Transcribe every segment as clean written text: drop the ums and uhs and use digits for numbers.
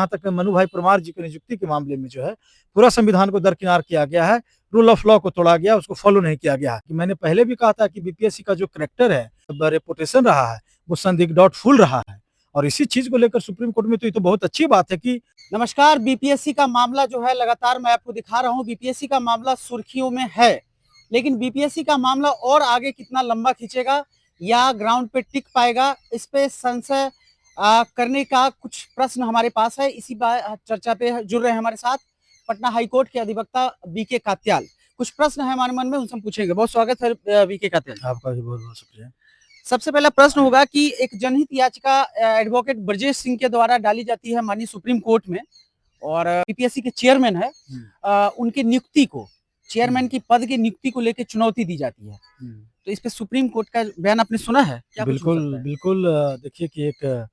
जहाँ तक मनु भाई परमार जी की नियुक्ति के मामले में जो है पूरा संविधान को दरकिनार किया गया है, रूल ऑफ लॉ को तोड़ा गया, उसको फॉलो नहीं किया गया है। कि मैंने पहले भी कहा था कि बीपीएससी का जो करैक्टर है, रेपुटेशन रहा है, वो संदिग्ध डाउटफुल रहा है और इसी चीज को लेकर सुप्रीम कोर्ट में तो ये तो बहुत अच्छी बात है कि नमस्कार। बीपीएससी का मामला जो है लगातार मैं आपको दिखा रहा हूं, बीपीएससी का मामला सुर्खियों में है, लेकिन बीपीएससी का मामला और आगे कितना लंबा खींचेगा या ग्राउंड पे टिक पाएगा, इस पे संशय करने का कुछ प्रश्न हमारे पास है। इसी चर्चा पे जुड़ रहे हैं हमारे साथ पटना हाईकोर्ट के अधिवक्ता बीके कात्याल। कुछ प्रश्न है हमारे मन में, उनसे हम पूछेंगे। बहुत स्वागत है बीके कात्याल। आपका भी बहुत बहुत शुक्रिया। सबसे पहला प्रश्न होगा कि एक जनहित याचिका एडवोकेट ब्रजेश सिंह के द्वारा डाली जाती है माननीय सुप्रीम कोर्ट में और बीपीएससी के चेयरमैन है, उनकी नियुक्ति को, चेयरमैन की पद की नियुक्ति को लेकर चुनौती दी जाती है। तो इस पे सुप्रीम कोर्ट का बयान आपने सुना है क्या? बिल्कुल बिल्कुल। देखिए कि एक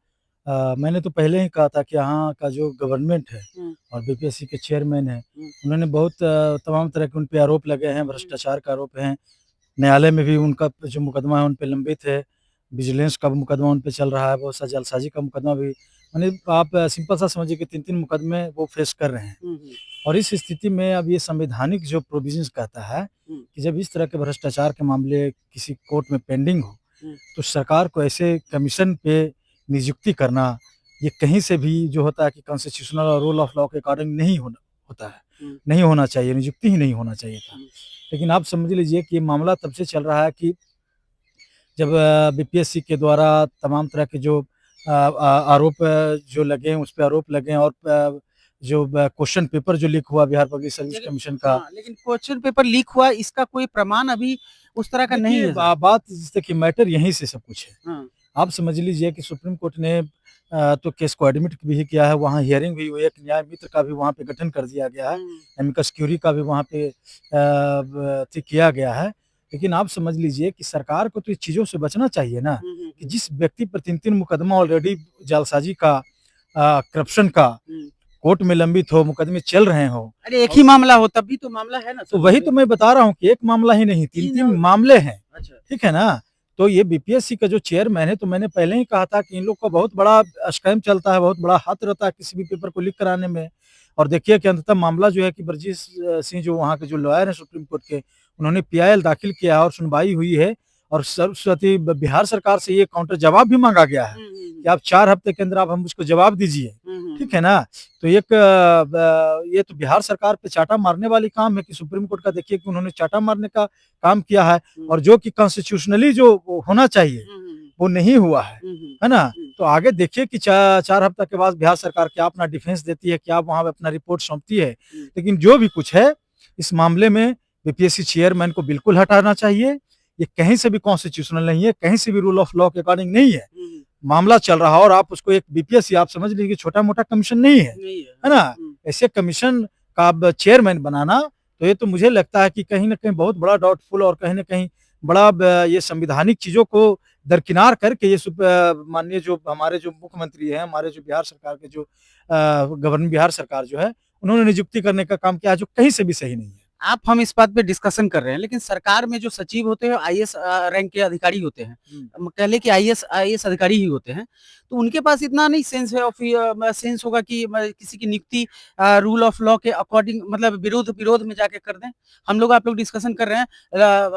मैंने तो पहले ही कहा था कि यहाँ का जो गवर्नमेंट है और बीपीएससी के चेयरमैन है, उन्होंने बहुत तमाम तरह के उन पे आरोप लगे हैं, भ्रष्टाचार का आरोप है। न्यायालय में भी उनका जो मुकदमा है उन पे लंबित है, विजिलेंस का मुकदमा उन पे चल रहा है, बहुत सा जालसाजी का मुकदमा भी, माने आप सिंपल सा समझिए कि 3-3 मुकदमे वो फेस कर रहे हैं। और इस स्थिति में अब ये संवैधानिक जो प्रोविजंस कहता है कि जब इस तरह के भ्रष्टाचार के मामले किसी कोर्ट में पेंडिंग हो, तो सरकार को ऐसे कमीशन पे नियुक्ति करना, ये कहीं से भी जो होता है कि कॉन्स्टिट्यूशनल और रूल ऑफ लॉ के अकॉर्डिंग नहीं होता है, नहीं होना चाहिए, नियुक्ति ही नहीं होना चाहिए था। लेकिन आप समझ लीजिए कि ये मामला तब से चल रहा है कि जब बीपीएससी के द्वारा तमाम तरह के जो आरोप जो लगे, उस पे आरोप लगे और जो क्वेश्चन पेपर जो लीक हुआ बिहार पब्लिक सर्विस कमीशन का, लेकिन क्वेश्चन पेपर लीक हुआ, इसका कोई प्रमाण अभी उस तरह का नहीं है। बात जिससे कि मैटर यहीं से सब कुछ है। आप समझ लीजिए कि सुप्रीम कोर्ट ने तो केस को एडमिट भी किया है, वहाँ हियरिंग भी हुई है, एक न्याय मित्र का भी वहाँ पे गठन कर दिया गया है, एमिकस क्यूरी का भी वहाँ पे किया गया है। लेकिन आप समझ लीजिए कि सरकार को तो इस चीज़ों से बचना चाहिए ना कि जिस व्यक्ति पर 3-3 मुकदमा ऑलरेडी जालसाजी का, करप्शन का कोर्ट में लंबित हो, मुकदमे चल रहे हो। अरे एक ही मामला हो तब भी तो मामला है ना। तो वही तो मैं बता रहा हूँ कि एक मामला ही नहीं, 3-3 मामले हैं। ठीक है ना। तो ये बीपीएससी का जो चेयरमैन है, तो मैंने पहले ही कहा था कि इन लोग का बहुत बड़ा स्कैम चलता है, बहुत बड़ा हाथ रहता है किसी भी पेपर को लीक कराने में। और देखिए कि अंततः मामला जो है कि ब्रजेश सिंह जो वहाँ के जो लॉयर हैं सुप्रीम कोर्ट के, उन्होंने पीआईएल दाखिल किया और सुनवाई हुई है और सर्वस्वती बिहार सरकार से ये काउंटर जवाब भी मांगा गया है कि आप 4 हफ्ते के अंदर आप हम उसको जवाब दीजिए। ठीक है ना। तो एक ये तो बिहार सरकार पे चाटा मारने वाली काम है कि सुप्रीम कोर्ट का देखिए कि उन्होंने चाटा मारने का काम किया है और जो कि कॉन्स्टिट्यूशनली जो होना चाहिए वो नहीं हुआ है ना। तो आगे देखिए कि 4 हफ्ते के बाद बिहार सरकार क्या अपना डिफेंस देती है, क्या वहां अपना रिपोर्ट सौंपती है। लेकिन जो भी कुछ है इस मामले में बीपीएससी चेयरमैन को बिल्कुल हटाना चाहिए। ये कहीं से भी कॉन्स्टिट्यूशनल नहीं है, कहीं से भी रूल ऑफ लॉ के अकॉर्डिंग नहीं है। मामला चल रहा और आप उसको एक बीपीएससी, आप समझ लीजिए छोटा मोटा कमीशन नहीं है ना। ऐसे कमीशन का चेयरमैन बनाना, तो ये तो मुझे लगता है कि कहीं ना कहीं बहुत बड़ा डाउटफुल और कहीं ना कहीं बड़ा ये संवैधानिक चीजों को दरकिनार करके ये माननीय जो हमारे जो मुख्यमंत्री हैं, हमारे जो बिहार सरकार के जो गवर्नर बिहार सरकार जो है, उन्होंने नियुक्ति करने का काम किया जो कहीं से भी सही नहीं है। हम इस बात पे डिस्कशन कर रहे हैं, लेकिन सरकार में जो सचिव होते हैं आईएएस रैंक के अधिकारी होते हैं, कह ले कि आईएएस अधिकारी ही होते हैं, तो उनके पास इतना नहीं सेंस होगा कि किसी की नियुक्ति रूल ऑफ लॉ के अकॉर्डिंग, मतलब विरोध में जाके कर दें। हम लोग आप लोग डिस्कशन कर रहे हैं,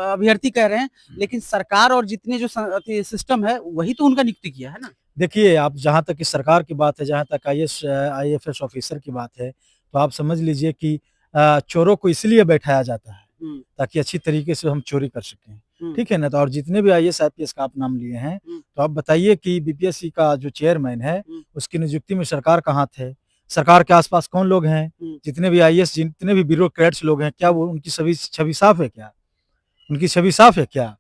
अभ्यर्थी कह रहे हैं, लेकिन सरकार और जितने जो सिस्टम है वही तो उनका नियुक्ति किया है ना। देखिए, आप जहाँ तक कि सरकार की बात है, जहाँ तक आईएफएस ऑफिसर की बात है, तो आप समझ लीजिए कि चोरों को इसलिए बैठाया जाता है ताकि अच्छी तरीके से हम चोरी कर सकें। ठीक है ना। तो और जितने भी आईएएस आईपीएस का आप नाम लिए हैं, तो आप बताइए कि बीपीएससी का जो चेयरमैन है उसकी नियुक्ति में सरकार कहाँ थे, सरकार के आसपास कौन लोग हैं, जितने भी आईएएस, जितने भी ब्यूरोक्रेट्स लोग हैं, क्या वो उनकी सभी छवि साफ है क्या, उनकी छवि साफ है क्या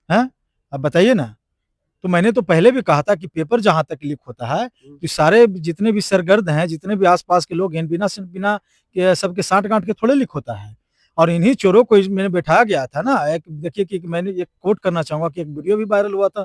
है? अब बताइए ना। तो मैंने तो पहले भी कहा था कि पेपर जहां तक लीक होता है तो सारे जितने भी सरगर्द हैं, जितने भी आसपास के लोग हैं, बिना के सबके साठ गांठ के थोड़े लीक होता है। और इन्हीं चोरों को मैंने बैठाया गया था ना। एक देखिए कि मैंने एक कोट करना चाहूंगा कि एक वीडियो भी वायरल हुआ था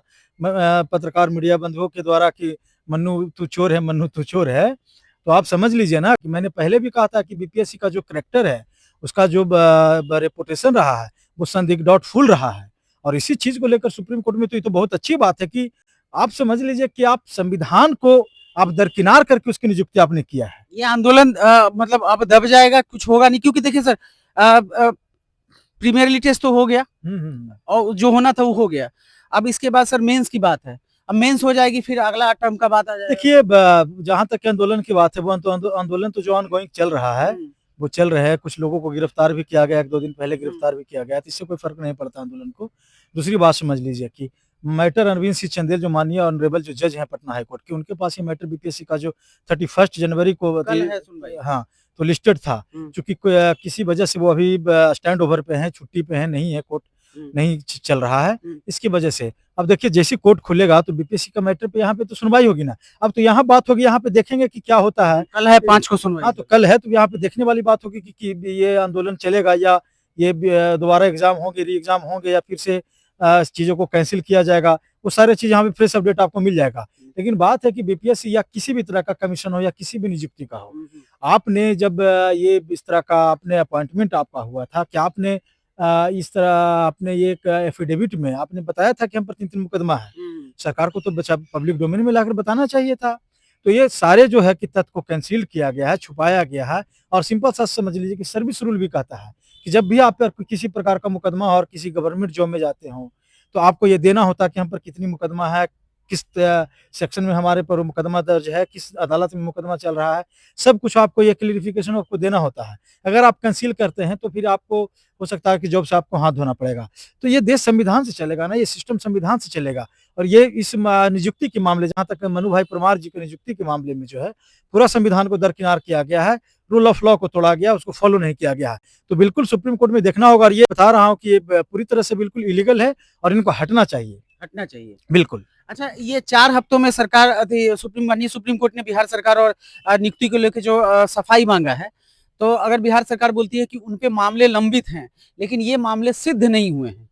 पत्रकार मीडिया बंधुओं के द्वारा कि मन्नू तू चोर है, मन्नू तू चोर है। तो आप समझ लीजिए ना कि मैंने पहले भी कहा था कि बीपीएससी का जो करैक्टर है, उसका जो रेपुटेशन रहा है, वो संदिग्ध डाउटफुल रहा है। और इसी चीज को लेकर सुप्रीम कोर्ट में तो ये तो बहुत अच्छी बात है कि आप समझ लीजिए कि आप संविधान को आप दरकिनार करके उसकी नियुक्ति आपने किया है। ये आंदोलन मतलब अब दब जाएगा, कुछ होगा नहीं, क्योंकि देखिए सर प्रीमियरली टेस्ट तो हो गया और जो होना था वो हो गया। अब इसके बाद सर मेंस की बात है, अब मेंस हो जाएगी फिर अगला टर्म का बात आ जाएगा। देखिए जहां तक के आंदोलन की बात है वो आंदोलन तो जो ऑनगोइंग चल रहा है वो चल रहे हैं। कुछ लोगों को गिरफ्तार भी किया गया, 1-2 दिन पहले गिरफ्तार भी किया गया, तो इससे कोई फर्क नहीं पड़ता आंदोलन को। दूसरी बात समझ लीजिए कि मैटर अरविंद सिंह चंदेल जो माननीय ऑनरेबल जो जज हैं पटना हाई कोर्ट के, उनके पास ये मैटर बीपीएससी का जो 31 जनवरी को कल है सुनवाई। हाँ तो लिस्टेड था। चूंकि किसी वजह से वो अभी स्टैंड ओवर पे हैं, छुट्टी पे हैं, नहीं है, कोर्ट नहीं चल रहा है, इसकी वजह से। अब देखिए जैसे कोर्ट खुलेगा तो बीपीएससी का मैटर पे यहाँ पे तो सुनवाई होगी ना। अब तो यहाँ बात होगी, यहाँ पे देखेंगे कि क्या होता है। कल है 5 को सुनवाई। हाँ तो कल है तो यहाँ पे देखने वाली बात होगी कि ये आंदोलन चलेगा या ये दोबारा एग्जाम होंगे, री एग्जाम होंगे, या फिर से चीजों को कैंसिल किया जाएगा। वो सारे चीज यहाँ पे फ्रेश अपडेट आपको मिल जाएगा। लेकिन बात है कि बीपीएससी या किसी भी तरह का कमीशन हो या किसी भी नियुक्ति का हो, आपने जब ये इस तरह का आपने अपॉइंटमेंट आपका हुआ था कि आपने इस तरह आपने ये एक एफिडेविट में आपने बताया था कि हम पर 3-3 मुकदमा है। सरकार को तो बचा पब्लिक डोमेन में लाकर बताना चाहिए था। तो ये सारे जो है कि तथ्य को कैंसिल किया गया है, छुपाया गया है। और सिंपल सा समझ लीजिए कि सर्विस रूल भी कहता है कि जब भी आप पर किसी प्रकार का मुकदमा और किसी गवर्नमेंट जॉब में जाते हो तो आपको ये देना होता है कि हम पर कितनी मुकदमा है, किस सेक्शन में हमारे पर मुकदमा दर्ज है, किस अदालत में मुकदमा चल रहा है, सब कुछ आपको ये क्लियरिफिकेशन आपको देना होता है। अगर आप कैंसिल करते हैं तो फिर आपको हो सकता है कि जॉब से आपको हाथ धोना पड़ेगा। तो ये देश संविधान से चलेगा ना, ये सिस्टम संविधान से चलेगा। और ये इस नियुक्ति के मामले, जहाँ तक मनु भाई परमार जी की नियुक्ति के मामले में जो है पूरा संविधान को दरकिनार किया गया है, रूल ऑफ लॉ को तोड़ा गया, उसको फॉलो नहीं किया गया है। तो बिल्कुल सुप्रीम कोर्ट में देखना होगा। और ये बता रहा हूँ कि ये पूरी तरह से बिल्कुल इलीगल है और इनको हटना चाहिए। हटना चाहिए बिल्कुल। अच्छा, ये 4 हफ्तों में सरकार माननीय सुप्रीम कोर्ट ने बिहार सरकार और नियुक्ति को लेकर जो सफाई मांगा है, तो अगर बिहार सरकार बोलती है कि उनके मामले लंबित हैं, लेकिन ये मामले सिद्ध नहीं हुए हैं,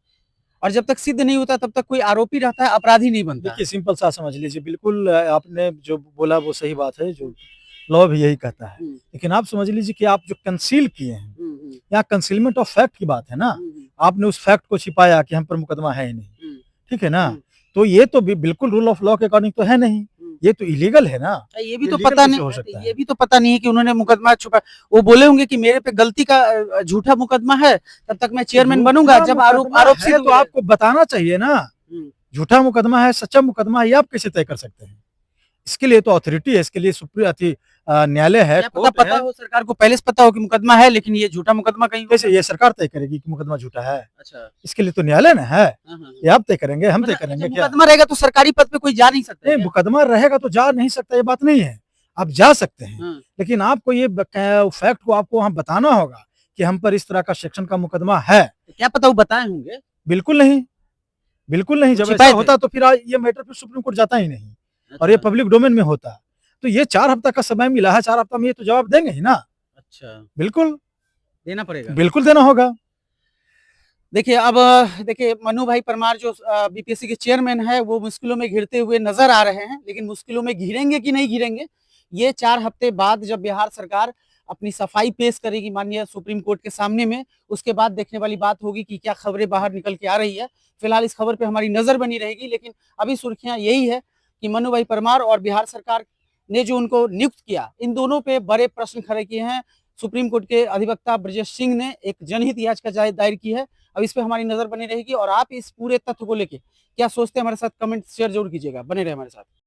और जब तक सिद्ध नहीं होता तब तक कोई आरोपी रहता है, अपराधी नहीं बनता। देखिए सिंपल सा समझ लीजिए, बिल्कुल आपने जो बोला वो सही बात है, जो लॉ भी यही कहता है। लेकिन आप समझ लीजिए कि आप जो कंसील किए हैं, यहाँ कंसीलमेंट ऑफ फैक्ट की बात है ना। आपने उस फैक्ट को छिपाया कि हम पर मुकदमा है ही नहीं, ठीक है ना। तो ये तो बिल्कुल रूल ऑफ लॉ के अकॉर्डिंग तो है नहीं, ये तो इलीगल है ना। ये भी तो पता नहीं हो सकता है। ये भी तो पता नहीं है कि उन्होंने मुकदमा छुपा, वो बोले होंगे कि मेरे पे गलती का झूठा मुकदमा है, तब तक मैं चेयरमैन बनूंगा। जब आरोप सिद्ध तो आपको बताना चाहिए ना। झूठा मुकदमा है, सच्चा मुकदमा है, ये आप कैसे तय कर सकते हैं? इसके लिए तो अथॉरिटी है, इसके लिए सुप्रीम न्यायालय है, पता हो सरकार को पहले से पता हो कि मुकदमा है, लेकिन ये झूठा मुकदमा कहीं कैसे ये सरकार तय करेगी कि मुकदमा झूठा है? अच्छा, इसके लिए तो न्यायालय ना है। ये आप तय करेंगे, हम तय करेंगे क्या? मुकदमा रहेगा तो सरकारी पद पे कोई जा नहीं सकता। नहीं, मुकदमा रहेगा तो जा नहीं सकता, ये बात नहीं है। आप जा सकते हैं, लेकिन आपको ये फैक्ट को आपको वहां बताना होगा कि हम पर इस तरह का सेक्शन का मुकदमा है। क्या पता वो बताए होंगे? बिल्कुल नहीं, बिल्कुल नहीं। जब ऐसा होता तो फिर ये मैटर फिर सुप्रीम कोर्ट जाता ही नहीं। और ये पब्लिक डोमेन में होता। तो ये 4 हफ्ता का समय मिला है, 4 हफ्ता में ये तो जवाब देंगे ही ना। अच्छा, बिल्कुल देना पड़ेगा, बिल्कुल देना होगा। देखिए अब देखिए मनु भाई परमार जो बीपीएससी के चेयरमैन है, वो मुश्किलों में घिरते हुए नजर आ रहे हैं, लेकिन मुश्किलों में घिरेंगे कि नहीं घिरेंगे, ये 4 हफ्ते बाद जब बिहार सरकार अपनी सफाई पेश करेगी माननीय सुप्रीम कोर्ट के सामने में, उसके बाद देखने वाली बात होगी कि क्या खबरें बाहर निकल के आ रही है। फिलहाल इस खबर पे हमारी नजर बनी रहेगी, लेकिन अभी सुर्खियां यही है कि मनु भाई परमार और बिहार सरकार ने जो उनको नियुक्त किया, इन दोनों पे बड़े प्रश्न खड़े किए हैं। सुप्रीम कोर्ट के अधिवक्ता ब्रजेश सिंह ने एक जनहित याचिका दायर की है। अब इस पे हमारी नजर बनी रहेगी, और आप इस पूरे तथ्य को लेके क्या सोचते हैं हमारे साथ कमेंट शेयर जरूर कीजिएगा। बने रहे हमारे साथ।